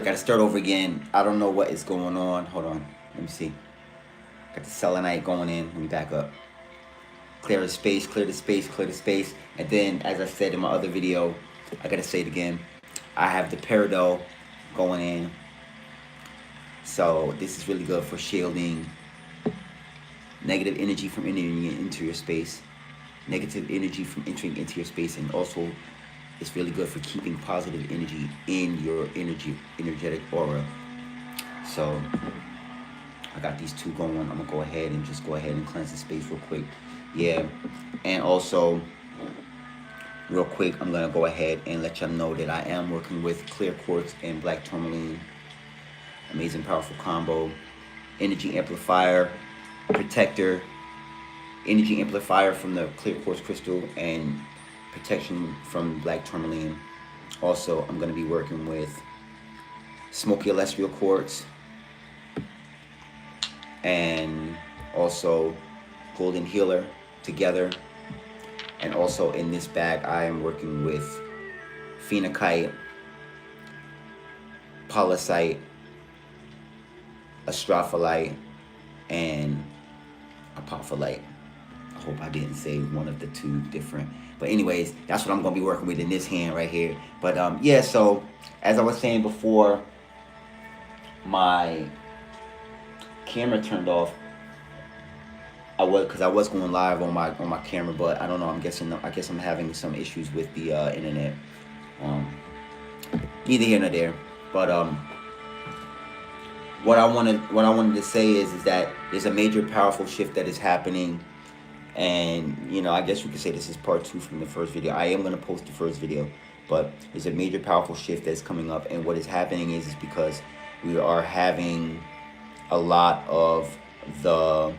Gotta start over again. I don't know what is going on. Hold on. Let me see. Got the selenite going in. Let me back up. Clear the space, clear the space, clear the space. And then, as I said in my other video, I gotta say it again. I have the Apparel going in. So this is really good for shielding negative energy from entering into your space. Negative energy from entering into your space, and also it's really good for keeping positive energy in your energetic aura. So I got these two going. I'm gonna go ahead and just go ahead and cleanse the space real quick. Yeah, and also real quick, I'm gonna go ahead and let y'all know that I am working with clear quartz and black tourmaline. Amazing, powerful combo. Energy amplifier, protector, energy amplifier from the clear quartz crystal, and protection from black tourmaline. Also, I'm going to be working with smoky celestial quartz and also golden healer together. And also in this bag, I am working with phenakite, polysite, astrophyllite, and apophyllite. I hope I didn't say one of the two different. But anyways, that's what I'm going to be working with in this hand right here. But yeah, so as I was saying before my camera turned off, I was going live on my camera, but I don't know. I guess I'm having some issues with the internet. Neither here nor there. But what I wanted to say is that there's a major powerful shift that is happening. And, you know, I guess you could say this is part 2 from the first video. I am going to post the first video. But there's a major powerful shift that's coming up. And what is happening is because we are having a lot of there's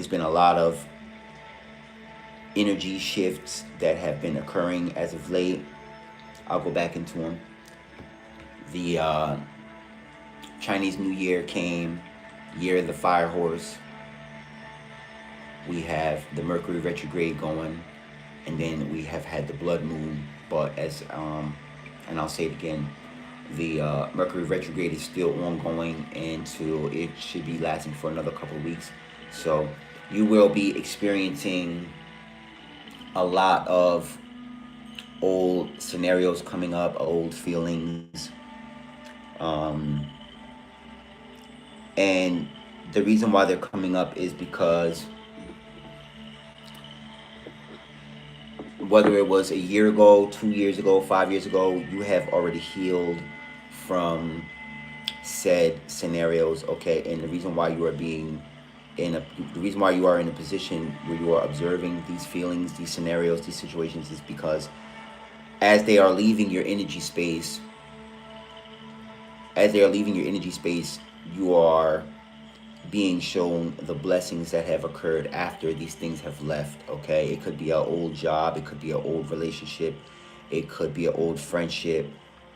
been a lot of energy shifts that have been occurring as of late. I'll go back into them. The Chinese New Year came, year of the fire horse. We have the Mercury retrograde going, and then we have had the blood moon. But as and I'll say it again, the Mercury retrograde is still ongoing until it should be lasting for another couple of weeks. So you will be experiencing a lot of old scenarios coming up, old feelings, and the reason why they're coming up is because whether it was a year ago, 2 years ago, 5 years ago, you have already healed from said scenarios, okay? And the reason why you are in a position where you are observing these feelings, these scenarios, these situations is because as they are leaving your energy space, you are being shown the blessings that have occurred after these things have left, okay? It could be an old job, it could be an old relationship, it could be an old friendship,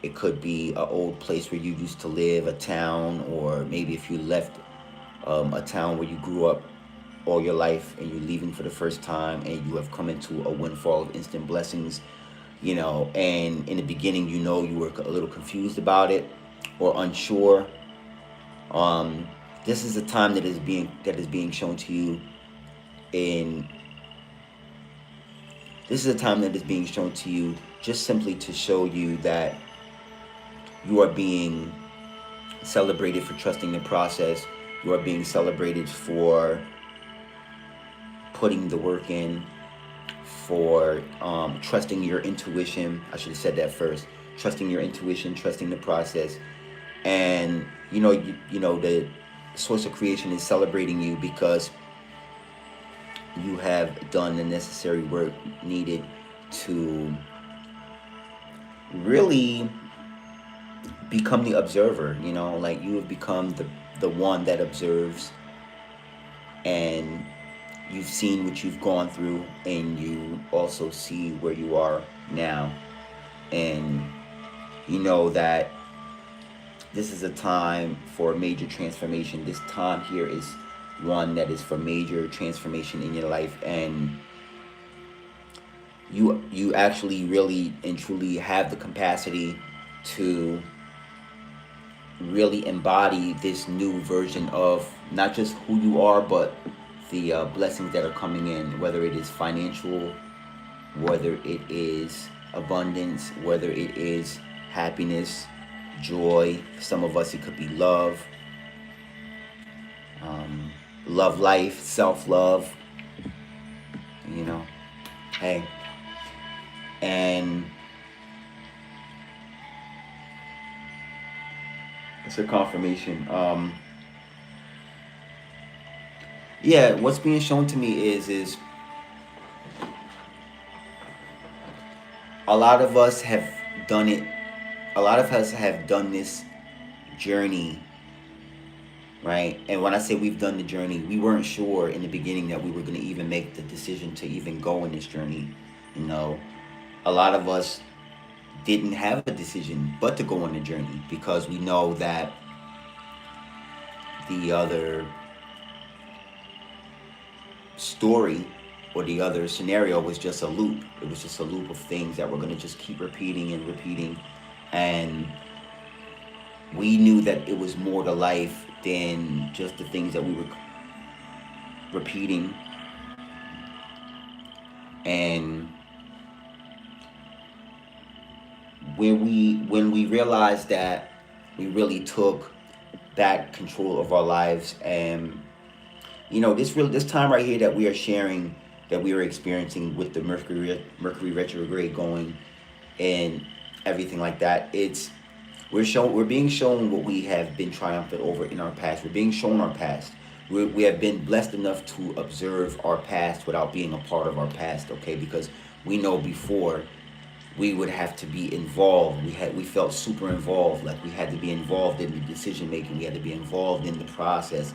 it could be an old place where you used to live, a town, or maybe if you left a town where you grew up all your life and you're leaving for the first time and you have come into a windfall of instant blessings, you know, and in the beginning, you know, you were a little confused about it or unsure. This is a time that is being shown to you just simply to show you that you are being celebrated for trusting the process. You are being celebrated for putting the work in, for trusting your intuition. I should have said that first. Trusting your intuition, trusting the process. And you know the source of creation is celebrating you because you have done the necessary work needed to really become the observer, you know, like you have become the one that observes, and you've seen what you've gone through, and you also see where you are now, and you know that this is a time for major transformation. This time here is one that is for major transformation in your life, and you actually really and truly have the capacity to really embody this new version of not just who you are, but the blessings that are coming in, whether it is financial, whether it is abundance, whether it is happiness, joy. For some of us, it could be love, love life, self-love, you know. Hey, and it's a confirmation. Yeah, what's being shown to me is a lot of us have done it. A lot of us have done this journey, right? And when I say we've done the journey, we weren't sure in the beginning that we were going to even make the decision to even go on this journey. You know, a lot of us didn't have a decision but to go on the journey because we know that the other story or the other scenario was just a loop. It was just a loop of things that we're going to just keep repeating and repeating. And we knew that it was more to life than just the things that we were repeating. And when we realized that we really took back control of our lives, and this time right here that we are sharing, that we are experiencing with the Mercury retrograde going and everything like that, we're being shown what we have been triumphant over in our past. We're being shown our past. We have been blessed enough to observe our past without being a part of our past, okay? Because we know before we would have to be involved. We felt super involved, like we had to be involved in the decision making. We had to be involved in the process,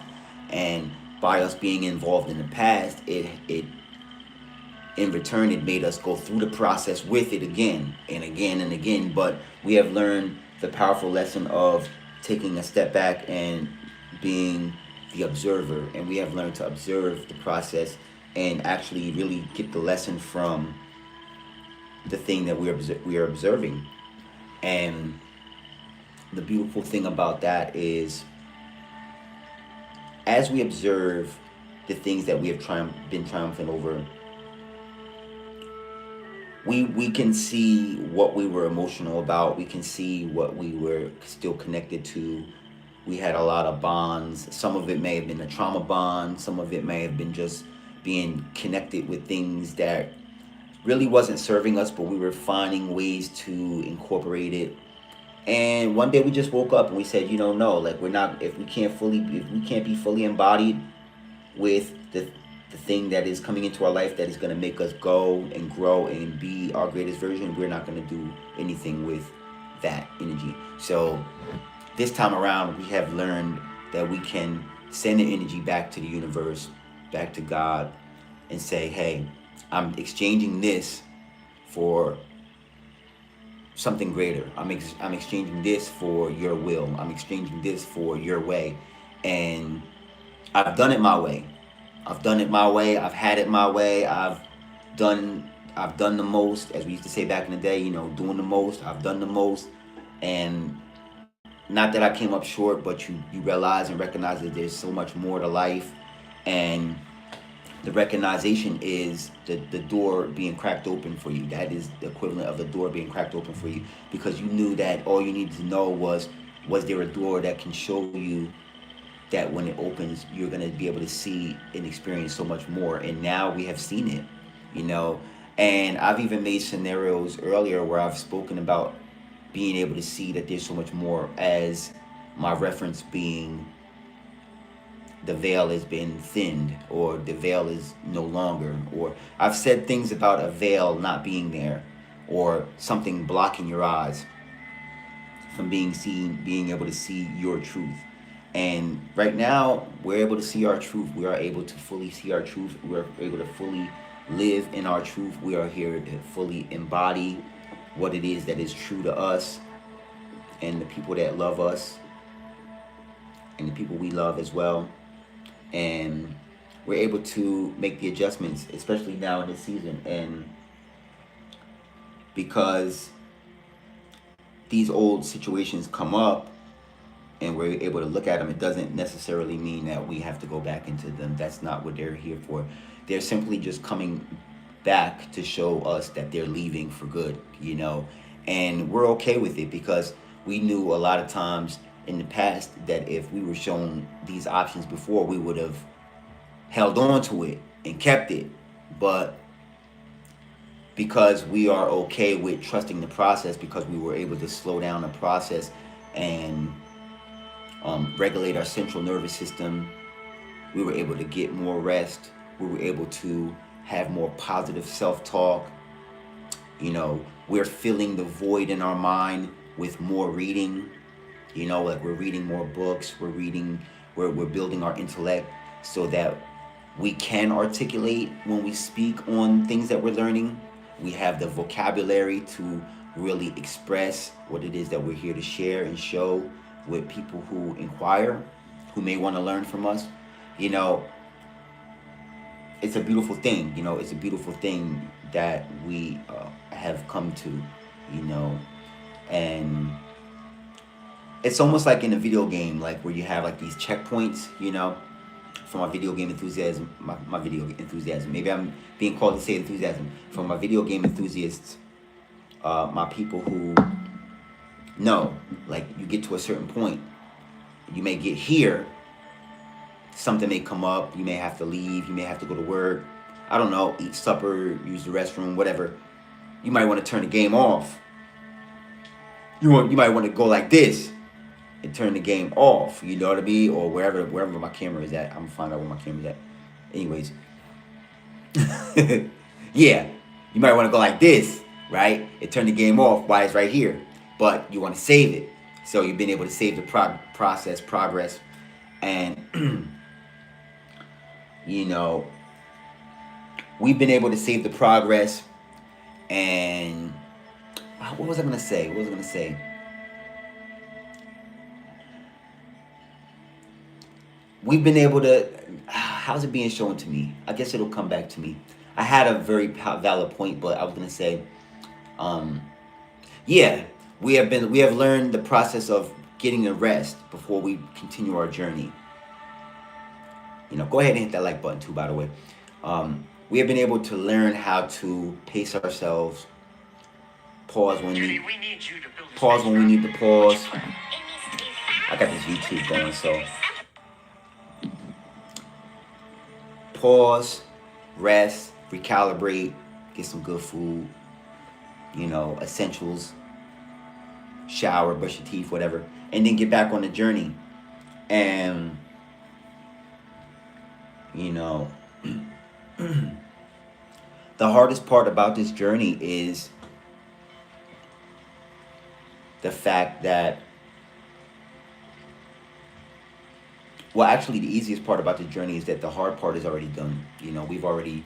and by us being involved in the past, it in return it made us go through the process with it again and again and again. But we have learned the powerful lesson of taking a step back and being the observer, and we have learned to observe the process and actually really get the lesson from the thing that we are observing. And the beautiful thing about that is, as we observe the things that we have been triumphant over, we can see what we were emotional about. We can see what we were still connected to. We had a lot of bonds. Some of it may have been a trauma bond. Some of it may have been just being connected with things that really wasn't serving us, but we were finding ways to incorporate it. And one day we just woke up and we said, no, like if we can't be fully embodied with the thing that is coming into our life that is going to make us go and grow and be our greatest version, we're not going to do anything with that energy. So this time around, we have learned that we can send the energy back to the universe, back to God, and say, hey, I'm exchanging this for something greater. I'm exchanging this for your will. I'm exchanging this for your way. And I've done it my way. I've done it my way. I've had it my way. I've done the most, as we used to say back in the day, doing the most. I've done the most. And not that I came up short, but you realize and recognize that there's so much more to life. And the recognition is the door being cracked open for you. That is the equivalent of the door being cracked open for you, because you knew that all you needed to know was there a door that can show you that when it opens, you're going to be able to see and experience so much more. And now we have seen it, and I've even made scenarios earlier where I've spoken about being able to see that there's so much more, as my reference being the veil has been thinned, or the veil is no longer, or I've said things about a veil not being there, or something blocking your eyes from being able to see your truth. And right now, we're able to see our truth. We are able to fully see our truth. We're able to fully live in our truth. We are here to fully embody what it is that is true to us and the people that love us and the people we love as well. And we're able to make the adjustments, especially now in this season. And because these old situations come up, and we're able to look at them, it doesn't necessarily mean that we have to go back into them. That's not what they're here for. They're simply just coming back to show us that they're leaving for good, you know, and we're okay with it because we knew a lot of times in the past that if we were shown these options before, we would have held on to it and kept it. But because we are okay with trusting the process, because we were able to slow down the process and regulate our central nervous system, we were able to get more rest. We were able to have more positive self-talk. You know, we're filling the void in our mind with more reading. You know, like we're reading more books, we're building our intellect so that we can articulate when we speak on things that we're learning. We have the vocabulary to really express what it is that we're here to share and show with people who inquire, who may want to learn from us. You know, it's a beautiful thing. You know, it's a beautiful thing that we have come to, you know, and it's almost like in a video game, like where you have like these checkpoints, you know, for my video game enthusiasm, my video enthusiasm. Maybe I'm being called to say enthusiasm. For my video game enthusiasts, my people who know, like you get to a certain point, you may get here, something may come up, you may have to leave, you may have to go to work, I don't know, eat supper, use the restroom, whatever. You might want to turn the game off. You might want to go like this and turn the game off, you know what I mean? Or wherever my camera is at. I'm gonna find out where my camera's at. Anyways. Yeah, you might want to go like this, right? And turn the game off while it's right here. But you want to save it. So you've been able to save the progress. And, you know, we've been able to save the progress. And what was I going to say? We've been able to, how's it being shown to me? I guess it'll come back to me. I had a very valid point, but I was going to say, yeah, we have learned the process of getting a rest before we continue our journey. You know, go ahead and hit that like button too, by the way. We have been able to learn how to pace ourselves, pause when we need to pause. I got this YouTube going, so pause, rest, recalibrate, get some good food, you know, essentials, shower, brush your teeth, whatever, and then get back on the journey. And, you know, the hardest part about this journey is the fact that, well, actually the easiest part about the journey is that the hard part is already done. You know, we've already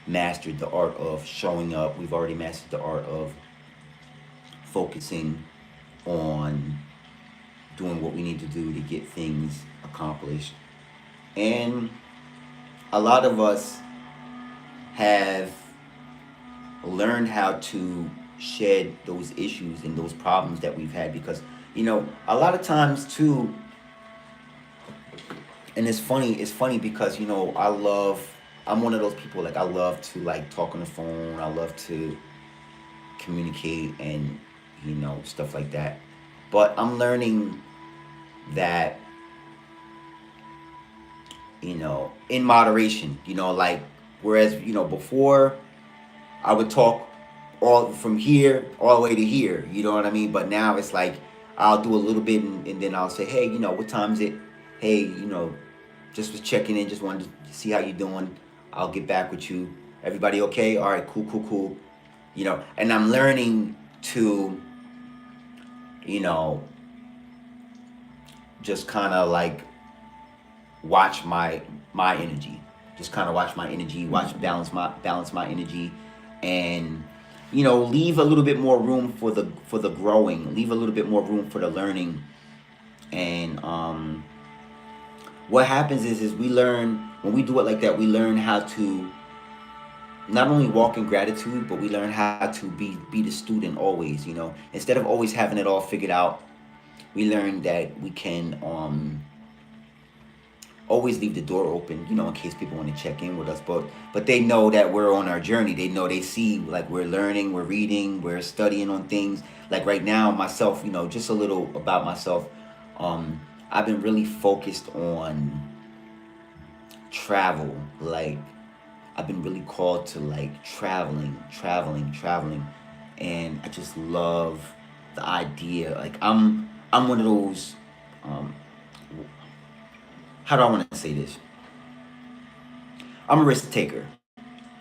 mastered the art of showing up. We've already mastered the art of focusing on doing what we need to do to get things accomplished. And a lot of us have learned how to shed those issues and those problems that we've had, because, you know, a lot of times too, and it's funny because, you know, I'm one of those people, like, I love to, like, talk on the phone. I love to communicate and, you know, stuff like that. But I'm learning that, you know, in moderation, you know, like, whereas, you know, before I would talk all from here all the way to here, you know what I mean? But now it's like, I'll do a little bit and then I'll say, hey, you know, what time is it? Hey, you know, just was checking in, just wanted to see how you doing. I'll get back with you. Everybody okay? All right, cool. You know, and I'm learning to, you know, just kind of like watch my energy. Just kind of watch my energy, balance my energy, and, you know, leave a little bit more room for the growing, leave a little bit more room for the learning. And what happens is we learn, when we do it like that, we learn how to not only walk in gratitude, but we learn how to be the student always, you know. Instead of always having it all figured out, We learned that we can always leave the door open, in case people want to check in with us. But they know that we're on our journey. They know, they see like we're learning, we're reading, we're studying on things. Like right now, myself, just a little about myself. I've been really focused on travel. Like I've been really called to like traveling, and I just love the idea. Like I'm one of those. Um, how do I want to say this? I'm a risk taker.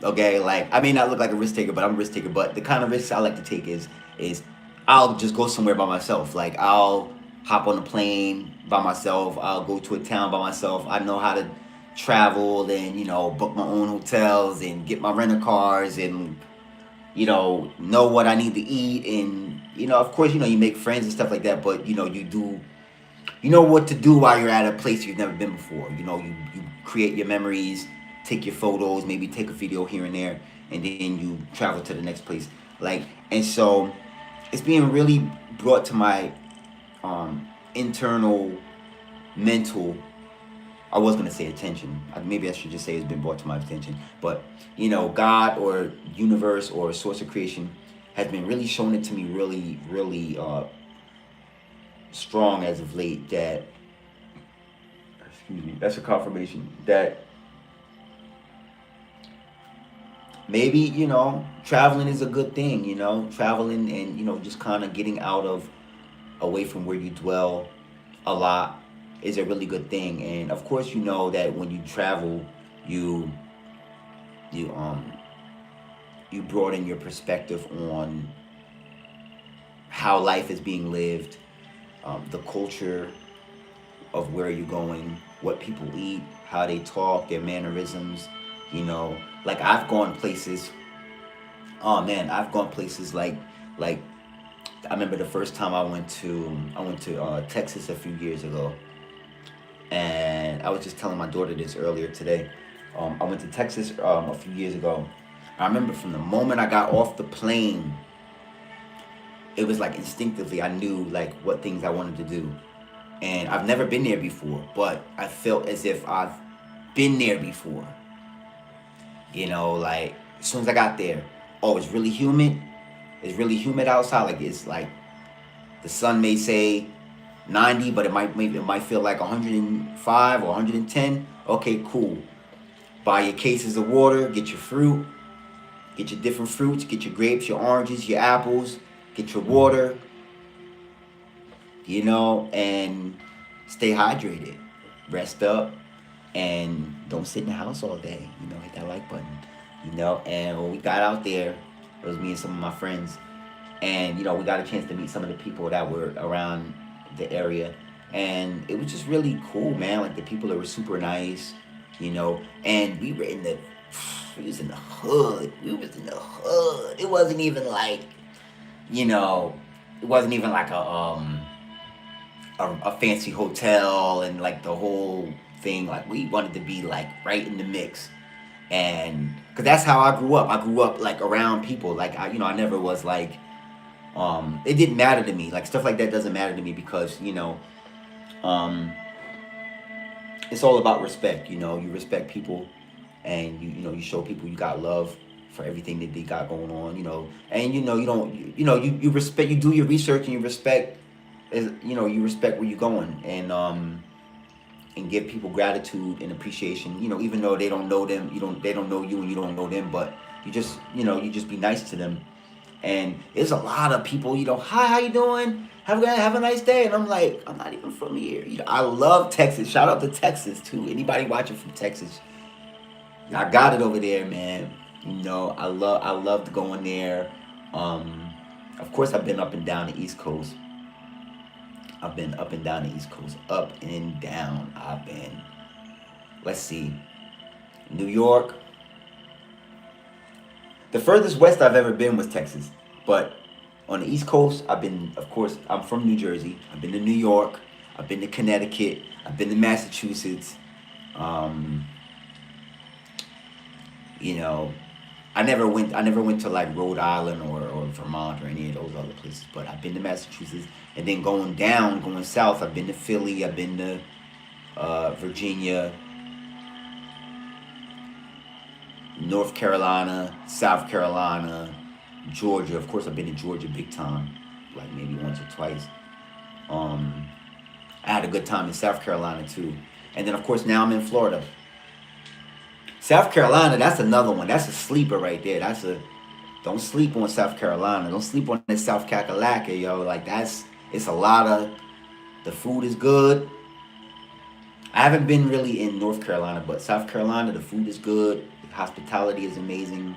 Okay, like I may not look like a risk taker, but I'm a risk taker. But the kind of risks I like to take is I'll just go somewhere by myself. Like I'll hop on a plane by myself. I'll go to a town by myself. I know how to travel and book my own hotels and get my rental cars and know what I need to eat and of course you make friends and stuff like that. But you do what to do while you're at a place you've never been before. You create your memories, take your photos, maybe take a video here and there, and then you travel to the next place. Like, and so it's being really brought to my internal mental. I was gonna say attention. Maybe I should just say it's been brought to my attention. But God or universe or source of creation has been really showing it to me really, really strong as of late that, excuse me, that's a confirmation that maybe traveling is a good thing. Traveling and just kind of getting out of away from where you dwell a lot is a really good thing. And of course that when you travel you you broaden your perspective on how life is being lived, the culture of where you're going, what people eat, how they talk, their mannerisms. Like I've gone places. Oh man, I've gone places like I remember the first time I went to Texas a few years ago, and I was just telling my daughter this earlier today. I went to Texas a few years ago. I remember from the moment I got off the plane, it was like instinctively I knew like what things I wanted to do. And I've never been there before, but I felt as if I've been there before. Like as soon as I got there, oh, it's really humid. It's really humid outside. Like it's like the sun may say 90, but it might feel like 105 or 110. Okay, cool. Buy your cases of water, get your fruit, get your different fruits, get your grapes, your oranges, your apples, get your water, and stay hydrated. Rest up and don't sit in the house all day. Hit that like button. And when we got out there, it was me and some of my friends, and we got a chance to meet some of the people that were around the area, and it was just really cool, man. Like the people that were super nice, and we was in the hood. It wasn't even like, it wasn't even like a fancy hotel and like the whole thing. Like we wanted to be like right in the mix, and because that's how I grew up. I grew up like around people. Like I never was like, it didn't matter to me. Like stuff like that doesn't matter to me because um, it's all about respect. You respect people, and you show people you got love for everything that they got going on. And you don't you respect. You do your research and you respect. You respect where you're going, and give people gratitude and appreciation. Even though they don't know them, they don't know you, and you don't know them, but you just you just be nice to them. And there's a lot of people, hi, how you doing? Have a nice day. And I'm like, I'm not even from here. I love Texas. Shout out to Texas too. Anybody watching from Texas, I got it over there, man. I loved going there. Of course, I've been up and down the East Coast. I've been up and down the East Coast, up and down. I've been, let's see, New York. The furthest west I've ever been was Texas. But on the East Coast, I've been, of course, I'm from New Jersey. I've been to New York. I've been to Connecticut. I've been to Massachusetts. You know, I never went to like Rhode Island or Vermont or any of those other places, but I've been to Massachusetts, and then going south, I've been to Philly, I've been to Virginia, North Carolina, South Carolina, Georgia. Of course, I've been to Georgia big time, like maybe once or twice. Um, I had a good time in South Carolina too, and then of course now I'm in Florida. South Carolina, that's another one. That's a sleeper right there. Don't sleep on South Carolina. Don't sleep on that South Kakalaka, yo. Like it's a lot of, the food is good. I haven't been really in North Carolina, but South Carolina, the food is good. The hospitality is amazing.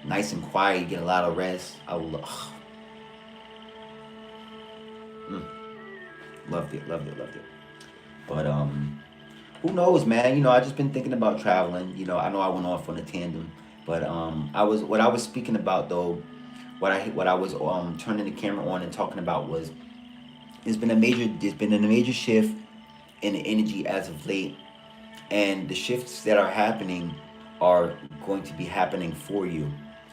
Nice and quiet. You get a lot of rest. Mm, loved it, loved it. But who knows, man? I just been thinking about traveling. I know I went off on a tandem, but what I was speaking about though, what I was turning the camera on and talking about was, there's been a major shift in the energy as of late, and the shifts that are happening are going to be happening for you.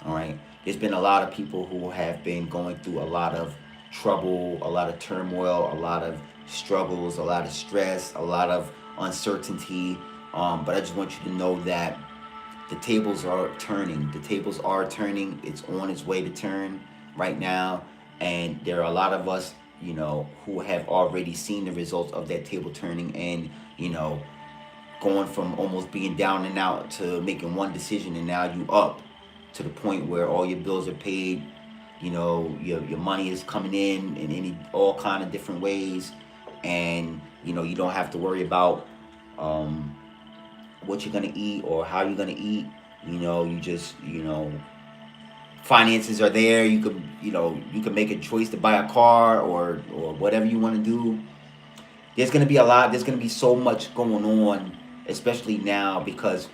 All right. There's been a lot of people who have been going through a lot of trouble, a lot of turmoil, a lot of struggles, a lot of stress, a lot of uncertainty. But I just want you to know that the tables are turning. The tables are turning. It's on its way to turn right now. And there are a lot of us, who have already seen the results of that table turning, and, going from almost being down and out to making one decision, and now you up to the point where all your bills are paid. Your money is coming in all kind of different ways, and you don't have to worry about what you're gonna eat or how you're gonna eat. You just finances are there. You could make a choice to buy a car or whatever you want to do. There's gonna be so much going on, especially now, because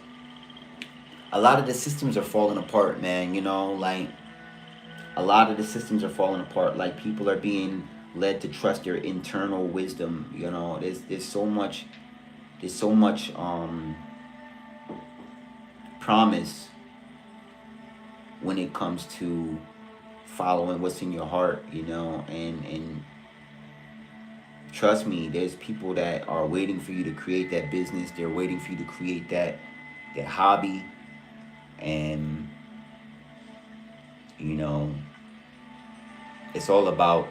a lot of the systems are falling apart, man. Like, a lot of the systems are falling apart. Like, people are being led to trust their internal wisdom. There's so much promise when it comes to following what's in your heart, and trust me, there's people that are waiting for you to create that business. They're waiting for you to create that hobby, and you know it's all about,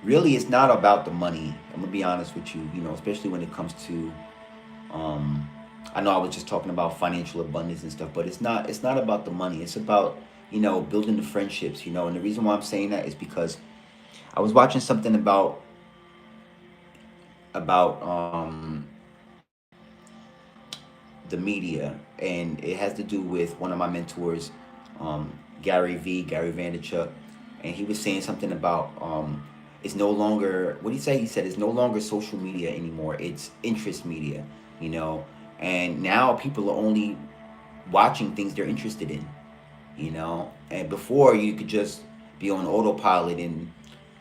really, it's not about the money. I'm gonna be honest with you, especially when it comes to I know I was just talking about financial abundance and stuff, but it's not about the money. It's about, building the friendships, and the reason why I'm saying that is because I was watching something about the media, and it has to do with one of my mentors, Gary Vaynerchuk, and he was saying something about, it's no longer, what did he say? He said it's no longer social media anymore. It's interest media, and now people are only watching things they're interested in, and before you could just be on autopilot and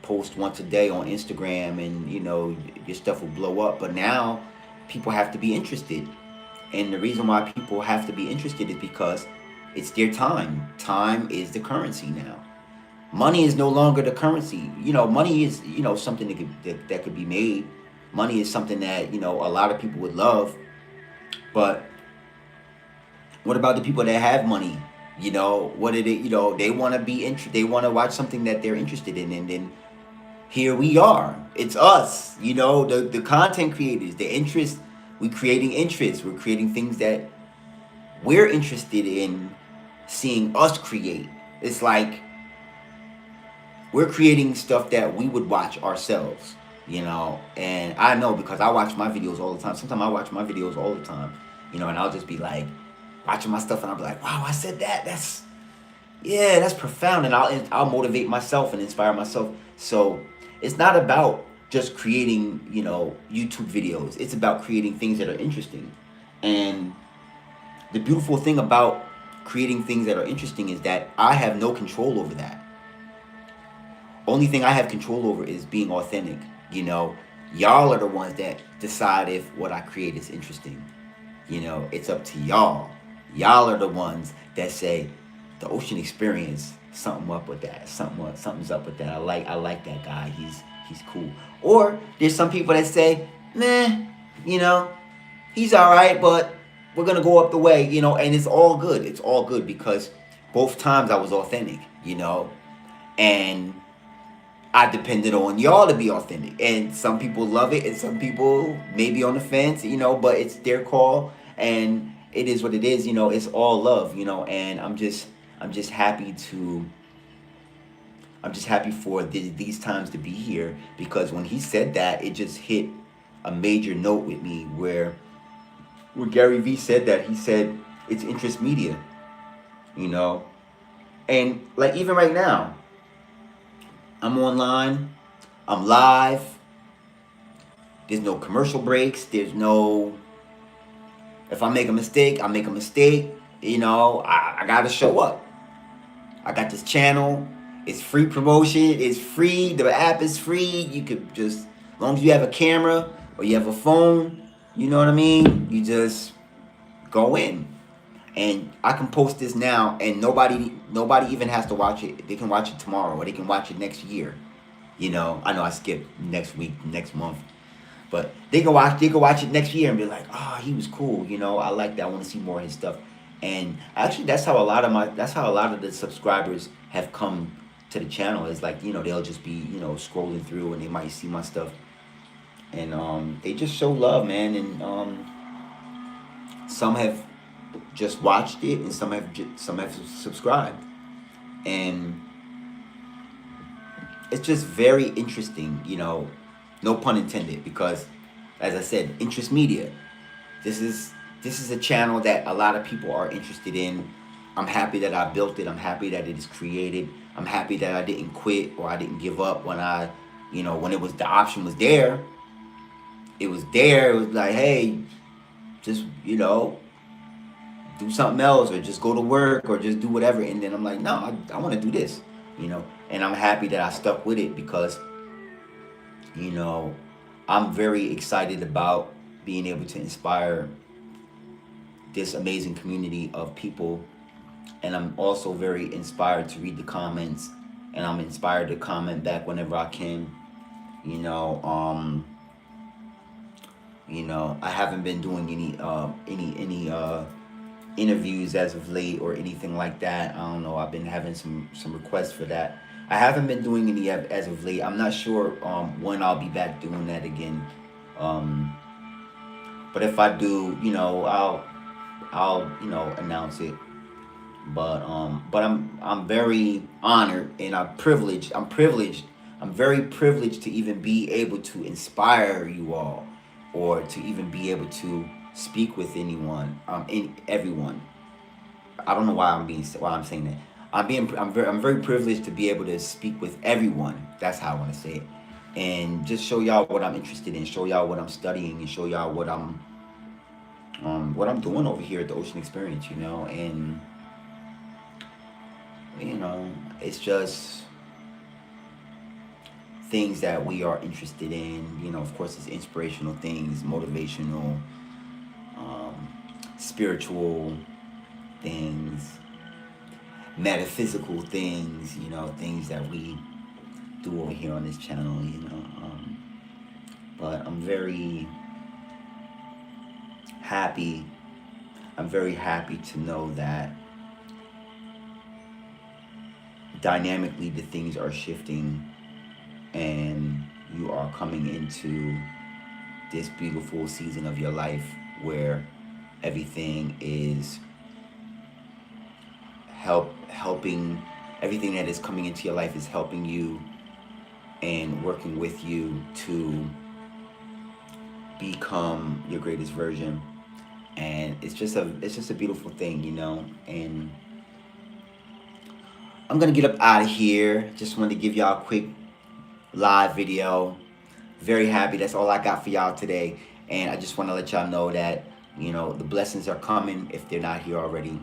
post once a day on Instagram, and your stuff will blow up. But now people have to be interested, and the reason why people have to be interested is because it's their time. Time is the currency now. Money is no longer the currency. Money is, something that could be made. Money is something that, a lot of people would love. But what about the people that have money? What are they, they want to they want to watch something that they're interested in, and then here we are. It's us, the content creators, the interest. We're creating interests. We're creating things that we're interested in seeing us create. It's like we're creating stuff that we would watch ourselves, and I know because I watch my videos all the time. Sometimes I watch my videos all the time, and I'll just be like watching my stuff, and I'll be like, wow, I said that. That's profound, and I'll motivate myself and inspire myself. So it's not about just creating, YouTube videos. It's about creating things that are interesting. And the beautiful thing about creating things that are interesting is that I have no control over that. Only thing I have control over is being authentic. Y'all are the ones that decide if what I create is interesting. It's up to y'all. Y'all are the ones that say the Ocean Experience, something up with that. Something's up with that. I like that guy. He's cool. Or there's some people that say, nah, you know, he's all right, but we're gonna go up the way, you know, and it's all good. It's all good because both times I was authentic, you know, and I depended on y'all to be authentic. And some people love it, and some people may be on the fence, you know, but it's their call, and it is what it is, you know. It's all love, you know, and I'm just happy to. I'm just happy for these times to be here, because when he said that, it just hit a major note with me where Gary Vee said that. He said it's interest media, you know, and like even right now, I'm online, I'm live. There's no commercial breaks. There's no, if I make a mistake, I make a mistake. You know, I gotta show up. I got this channel. It's free promotion. It's free. The app is free. You could just, as long as you have a camera or you have a phone, you know what I mean? You just go in. And I can post this now, and nobody even has to watch it. They can watch it tomorrow, or they can watch it next year. You know, I know I skipped next week, next month, but they can watch it next year and be like, oh, he was cool. You know, I like that. I want to see more of his stuff. And actually, that's how a lot of the subscribers have come to the channel. It's like, you know, they'll just be, you know, scrolling through and they might see my stuff, and they just show love, man. And some have just watched it, and some have subscribed, and it's just very interesting, you know, no pun intended, because as I said, interest media. This is a channel that a lot of people are interested in. I'm happy that I built it. I'm happy that it is created. I'm happy that I didn't quit or I didn't give up when when it was, the option was there. It was there. It was like, hey, just, you know, do something else, or just go to work, or just do whatever. And then I'm like, no, I want to do this, you know. And I'm happy that I stuck with it, because, you know, I'm very excited about being able to inspire this amazing community of people. And I'm also very inspired to read the comments, and I'm inspired to comment back whenever I can. You know, I haven't been doing any interviews as of late or anything like that. I don't know. I've been having some requests for that. I haven't been doing any as of late. I'm not sure when I'll be back doing that again. But if I do, you know, I'll you know, announce it. But I'm very honored, and I'm privileged. I'm very privileged to even be able to inspire you all, or to even be able to speak with anyone, everyone. I don't know why I'm saying that. I'm very privileged to be able to speak with everyone. That's how I want to say it, and just show y'all what I'm interested in, show y'all what I'm studying, and show y'all what I'm doing over here at the Ocean Experience. You know, and you know, it's just things that we are interested in. You know, of course, it's inspirational things, motivational, spiritual things, metaphysical things, you know, things that we do over here on this channel, you know. But I'm very happy. I'm very happy to know that dynamically the things are shifting, and you are coming into this beautiful season of your life where everything is helping, everything that is coming into your life is helping you and working with you to become your greatest version. And it's just a beautiful thing, you know. And I'm gonna get up out of here. Just wanted to give y'all a quick live video. Very happy. That's all I got for y'all today. And I just want to let y'all know that, you know, the blessings are coming if they're not here already.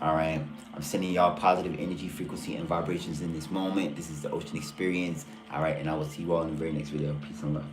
All right. I'm sending y'all positive energy, frequency, and vibrations in this moment. This is the Ocean Experience. All right. And I will see you all in the very next video. Peace and love.